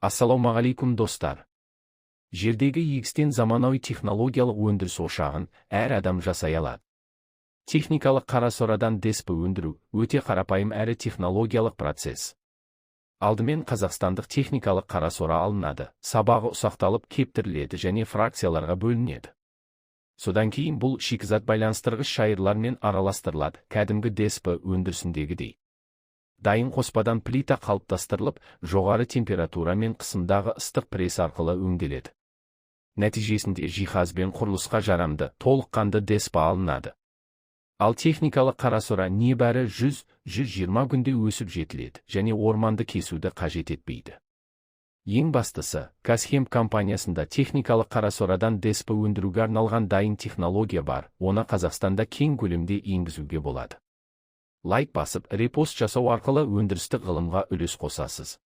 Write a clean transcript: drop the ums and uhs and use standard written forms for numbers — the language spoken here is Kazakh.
Ассалаумағалейкум достар. Жердегі егістен заманауи технологиялық өндіріс ошағын әр адам жасай алады. Техникалық қарасорадан деспі өндіру өте қарапайым әрі технологиялық процесс. Алдымен қазақстандық техникалық қарасора алынады, сабағы ұсақталып кептіріледі және фракцияларға бөлінеді. Содан кейін бұл шикізат байланыстырғыш шайырлармен араластырылады, кәдімгі деспі өндірісіндегідей. Дайын қоспадан плита қалыптастырылып, жоғары температура мен қысымдағы ыстық пресс арқылы өңделеді. Нәтижесінде жиһазбен құрылысқа жарамды, толыққанды деспі алынады. Ал техникалық қарасора небәрі 100-120 күнде өсіп жетіледі және орманды кесуді қажет етпейді. Ең бастысы, Казхем компаниясында техникалық қарасорадан деспі өндіруге арналған дайын технология бар, оны Қазақстанда кең көлемде енгізуге болады. Лайк басып, репост жасау арқылы өндірістік ғылымға үлес қосасыз.